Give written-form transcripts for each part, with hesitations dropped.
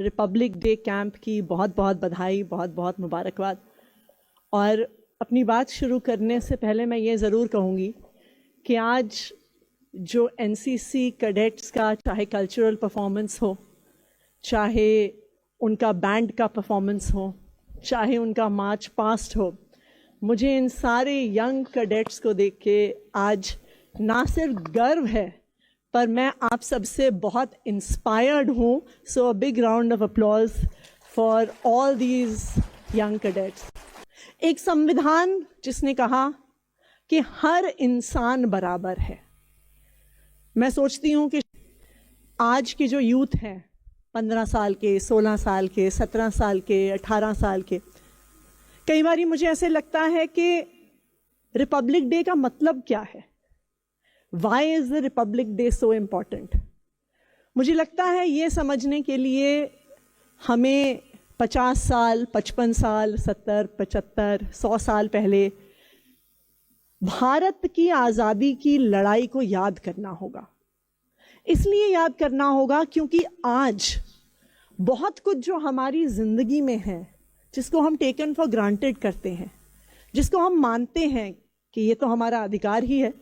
Republic day camp की बहुत बहुत बधाई, बहुत बहुत मुबारकबाद। और अपनी बात शुरू करने से पहले मैं ये ज़रूर कहूँगी कि आज जो एनसीसी कैडेट्स का चाहे कल्चरल परफॉर्मेंस हो, चाहे उनका बैंड का परफॉर्मेंस हो, चाहे उनका मार्च पास्ट हो, मुझे इन सारे यंग कैडेट्स को देख के आज ना सिर्फ गर्व है पर मैं आप सबसे बहुत इंस्पायर्ड हूँ। So a big round of applause for all these young cadets. एक संविधान जिसने कहा कि हर इंसान बराबर है। मैं सोचती हूँ कि आज की जो यूथ है, 15 साल के, 16 साल के, 17 साल के, 18 साल के, कई बार मुझे ऐसे लगता है कि रिपब्लिक डे का मतलब क्या है? Why is the Republic Day so important? मुझे लगता है ये समझने के लिए हमें 50 साल, 55 साल, 70, 75, 100 साल पहले भारत की आज़ादी की लड़ाई को याद करना होगा। इसलिए याद करना होगा क्योंकि आज बहुत कुछ जो हमारी ज़िंदगी में है, जिसको हम टेकन फॉर ग्रांटेड करते हैं, जिसको हम मानते हैं कि ये तो हमारा अधिकार ही है,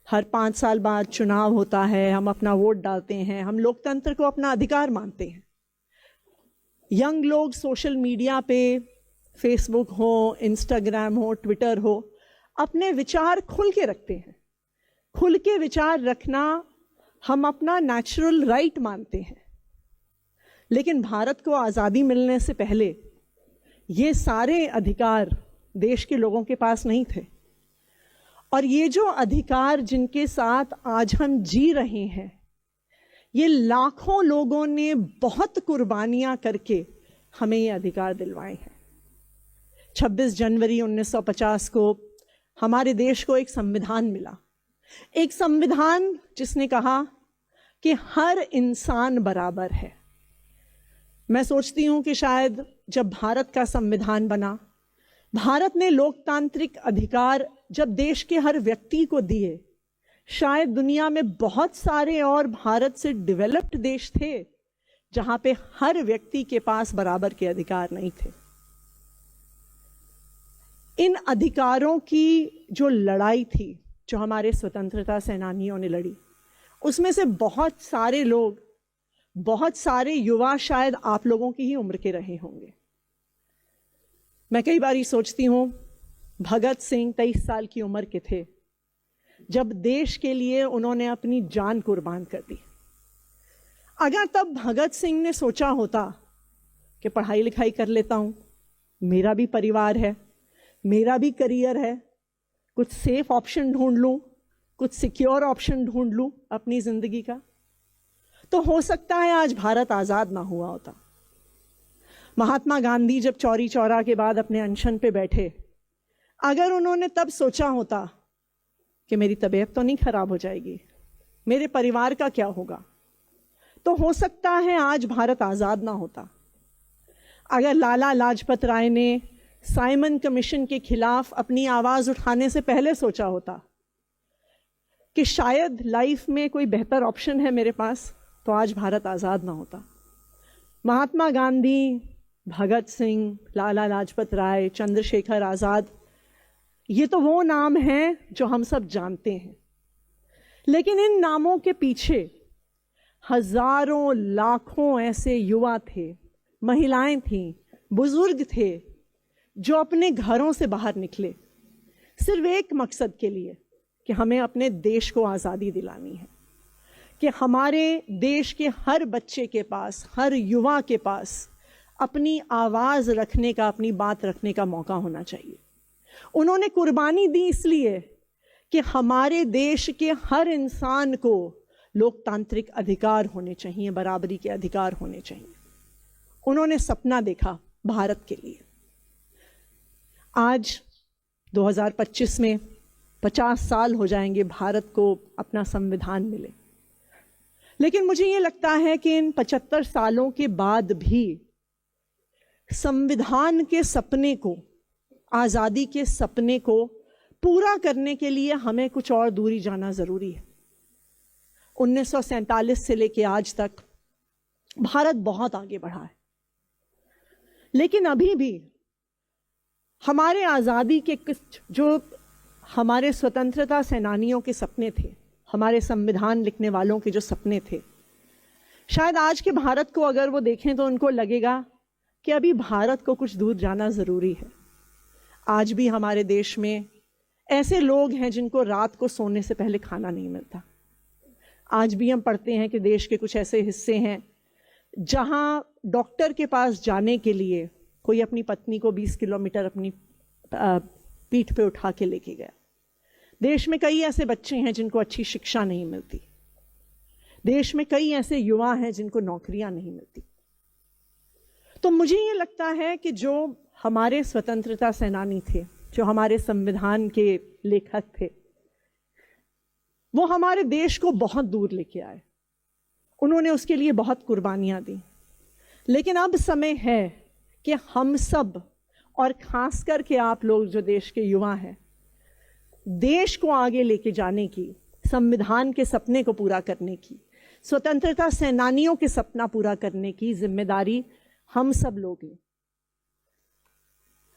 हर 5 साल बाद चुनाव होता है, हम अपना वोट डालते हैं, हम लोकतंत्र को अपना अधिकार मानते हैं। यंग लोग सोशल मीडिया पे, फेसबुक हो, इंस्टाग्राम हो, ट्विटर हो, अपने विचार खुल के रखते हैं। खुल के विचार रखना हम अपना नेचुरल राइट मानते हैं। लेकिन भारत को आज़ादी मिलने से पहले ये सारे अधिकार देश के लोगों के पास नहीं थे। और ये जो अधिकार जिनके साथ आज हम जी रहे हैं, ये लाखों लोगों ने बहुत कुर्बानियां करके हमें ये अधिकार दिलवाए हैं। 26 जनवरी 1950 को हमारे देश को एक संविधान मिला। एक संविधान जिसने कहा कि हर इंसान बराबर है। मैं सोचती हूं कि शायद जब भारत का संविधान बना, भारत ने लोकतांत्रिक अधिकार जब देश के हर व्यक्ति को दिए, शायद दुनिया में बहुत सारे और भारत से डेवलप्ड देश थे जहां पे हर व्यक्ति के पास बराबर के अधिकार नहीं थे। इन अधिकारों की जो लड़ाई थी, जो हमारे स्वतंत्रता सेनानियों ने लड़ी, उसमें से बहुत सारे लोग, बहुत सारे युवा शायद आप लोगों की ही उम्र के रहे होंगे। मैं कई बार ही सोचती हूँ, भगत सिंह 23 साल की उम्र के थे जब देश के लिए उन्होंने अपनी जान कुर्बान कर दी। अगर तब भगत सिंह ने सोचा होता कि पढ़ाई लिखाई कर लेता हूँ, मेरा भी परिवार है, मेरा भी करियर है, कुछ सेफ ऑप्शन ढूंढ लूँ, कुछ सिक्योर ऑप्शन ढूंढ लूँ अपनी ज़िंदगी का, तो हो सकता है आज भारत आज़ाद ना हुआ होता। महात्मा गांधी जब चौरी चौरा के बाद अपने अनशन पे बैठे, अगर उन्होंने तब सोचा होता कि मेरी तबीयत तो नहीं खराब हो जाएगी, मेरे परिवार का क्या होगा, तो हो सकता है आज भारत आज़ाद ना होता। अगर लाला लाजपत राय ने साइमन कमीशन के खिलाफ अपनी आवाज़ उठाने से पहले सोचा होता कि शायद लाइफ में कोई बेहतर ऑप्शन है मेरे पास, तो आज भारत आज़ाद ना होता। महात्मा गांधी, भगत सिंह, लाला लाजपत राय, चंद्रशेखर आज़ाद, ये तो वो नाम हैं जो हम सब जानते हैं। लेकिन इन नामों के पीछे हजारों लाखों ऐसे युवा थे, महिलाएं थीं, बुजुर्ग थे, जो अपने घरों से बाहर निकले सिर्फ एक मकसद के लिए कि हमें अपने देश को आज़ादी दिलानी है, कि हमारे देश के हर बच्चे के पास, हर युवा के पास अपनी आवाज़ रखने का, अपनी बात रखने का मौका होना चाहिए। उन्होंने कुर्बानी दी इसलिए कि हमारे देश के हर इंसान को लोकतांत्रिक अधिकार होने चाहिए, बराबरी के अधिकार होने चाहिए। उन्होंने सपना देखा भारत के लिए। आज 2025 में 50 साल हो जाएंगे भारत को अपना संविधान मिले। लेकिन मुझे ये लगता है कि इन 75 सालों के बाद भी संविधान के सपने को, आज़ादी के सपने को पूरा करने के लिए हमें कुछ और दूरी जाना ज़रूरी है। 1947 से लेकर आज तक भारत बहुत आगे बढ़ा है, लेकिन अभी भी हमारे आज़ादी के कुछ जो हमारे स्वतंत्रता सेनानियों के सपने थे, हमारे संविधान लिखने वालों के जो सपने थे, शायद आज के भारत को अगर वो देखें तो उनको लगेगा कि अभी भारत को कुछ दूर जाना ज़रूरी है। आज भी हमारे देश में ऐसे लोग हैं जिनको रात को सोने से पहले खाना नहीं मिलता। आज भी हम पढ़ते हैं कि देश के कुछ ऐसे हिस्से हैं जहां डॉक्टर के पास जाने के लिए कोई अपनी पत्नी को 20 किलोमीटर अपनी पीठ पे उठा के लेके गया। देश में कई ऐसे बच्चे हैं जिनको अच्छी शिक्षा नहीं मिलती। देश में कई ऐसे युवा हैं जिनको नौकरियां नहीं मिलती। तो मुझे ये लगता है कि जो हमारे स्वतंत्रता सेनानी थे, जो हमारे संविधान के लेखक थे, वो हमारे देश को बहुत दूर लेके आए। उन्होंने उसके लिए बहुत कुर्बानियां दी। लेकिन अब समय है कि हम सब, और खास करके आप लोग जो देश के युवा हैं, देश को आगे लेके जाने की, संविधान के सपने को पूरा करने की, स्वतंत्रता सेनानियों के सपना पूरा करने की जिम्मेदारी हम सब लोग लें।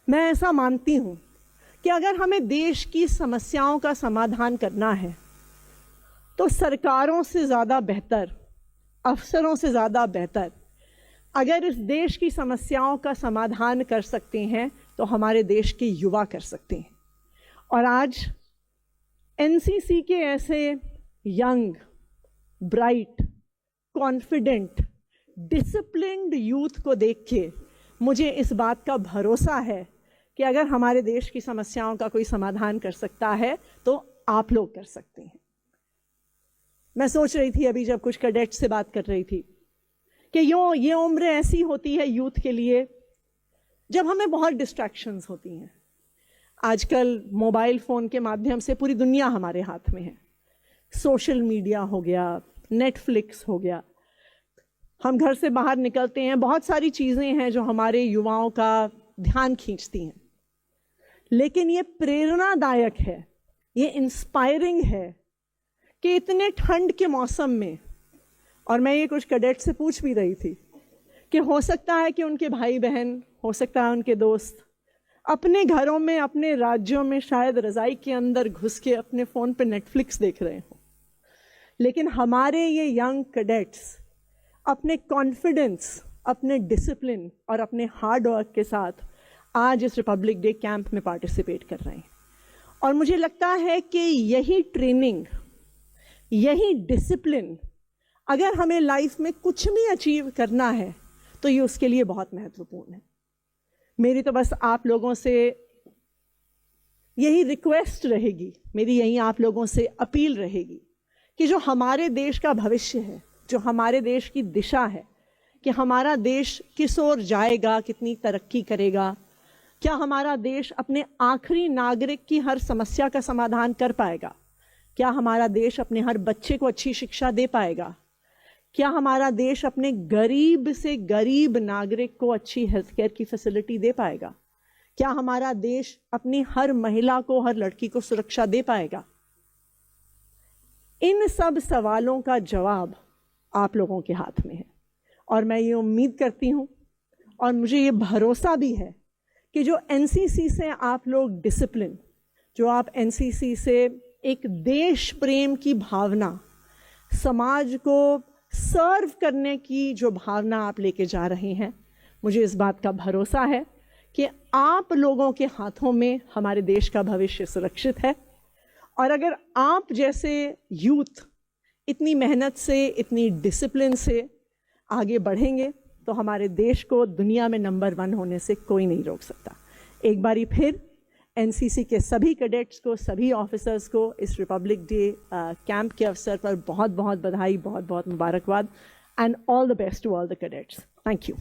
मैं ऐसा मानती हूं कि अगर हमें देश की समस्याओं का समाधान करना है तो सरकारों से ज़्यादा बेहतर, अफसरों से ज़्यादा बेहतर अगर इस देश की समस्याओं का समाधान कर सकते हैं तो हमारे देश के युवा कर सकते हैं। और आज एनसीसी के ऐसे young, bright, confident, disciplined youth को देख के मुझे इस बात का भरोसा है कि अगर हमारे देश की समस्याओं का कोई समाधान कर सकता है तो आप लोग कर सकते हैं। मैं सोच रही थी अभी जब कुछ कैडेट्स से बात कर रही थी कि ये उम्र ऐसी होती है यूथ के लिए जब हमें बहुत डिस्ट्रैक्शंस होती हैं। आजकल मोबाइल फ़ोन के माध्यम से पूरी दुनिया हमारे हाथ में है। सोशल मीडिया हो गया, नेटफ्लिक्स हो गया, हम घर से बाहर निकलते हैं, बहुत सारी चीज़ें हैं जो हमारे युवाओं का ध्यान खींचती हैं। लेकिन ये प्रेरणादायक है, ये इंस्पायरिंग है कि इतने ठंड के मौसम में, और मैं ये कुछ कैडेट से पूछ भी रही थी कि हो सकता है कि उनके भाई बहन, हो सकता है उनके दोस्त अपने घरों में, अपने राज्यों में शायद रज़ाई के अंदर घुस के अपने फ़ोन पे नेटफ्लिक्स देख रहे हों, लेकिन हमारे ये यंग कैडेट्स अपने कॉन्फिडेंस, अपने डिसिप्लिन और अपने हार्ड वर्क के साथ आज इस रिपब्लिक डे कैंप में पार्टिसिपेट कर रहे हैं। और मुझे लगता है कि यही ट्रेनिंग, यही डिसिप्लिन अगर हमें लाइफ में कुछ भी अचीव करना है तो ये उसके लिए बहुत महत्वपूर्ण है। मेरी तो बस आप लोगों से यही रिक्वेस्ट रहेगी, मेरी यही आप लोगों से अपील रहेगी कि जो हमारे देश का भविष्य है, जो हमारे देश की दिशा है, कि हमारा देश किस ओर जाएगा, कितनी तरक्की करेगा, क्या हमारा देश अपने आखिरी नागरिक की हर समस्या का समाधान कर पाएगा, क्या हमारा देश अपने हर बच्चे को अच्छी शिक्षा दे पाएगा, क्या हमारा देश अपने गरीब से गरीब नागरिक को अच्छी हेल्थ केयर की फैसिलिटी दे पाएगा, क्या हमारा देश अपनी हर महिला को, हर लड़की को सुरक्षा दे पाएगा। इन सब सवालों का जवाब आप लोगों के हाथ में है। और मैं ये उम्मीद करती हूँ और मुझे ये भरोसा भी है कि जो एनसीसी से आप लोग डिसिप्लिन, जो आप एनसीसी से एक देश प्रेम की भावना, समाज को सर्व करने की जो भावना आप लेके जा रहे हैं, मुझे इस बात का भरोसा है कि आप लोगों के हाथों में हमारे देश का भविष्य सुरक्षित है। और अगर आप जैसे यूथ इतनी मेहनत से, इतनी डिसिप्लिन से आगे बढ़ेंगे तो हमारे देश को दुनिया में नंबर 1 होने से कोई नहीं रोक सकता। एक बारी फिर एनसीसी के सभी कैडेट्स को, सभी ऑफिसर्स को इस रिपब्लिक डे कैंप के अवसर पर बहुत बहुत बधाई, बहुत बहुत मुबारकबाद, and all the best to all the cadets. Thank you.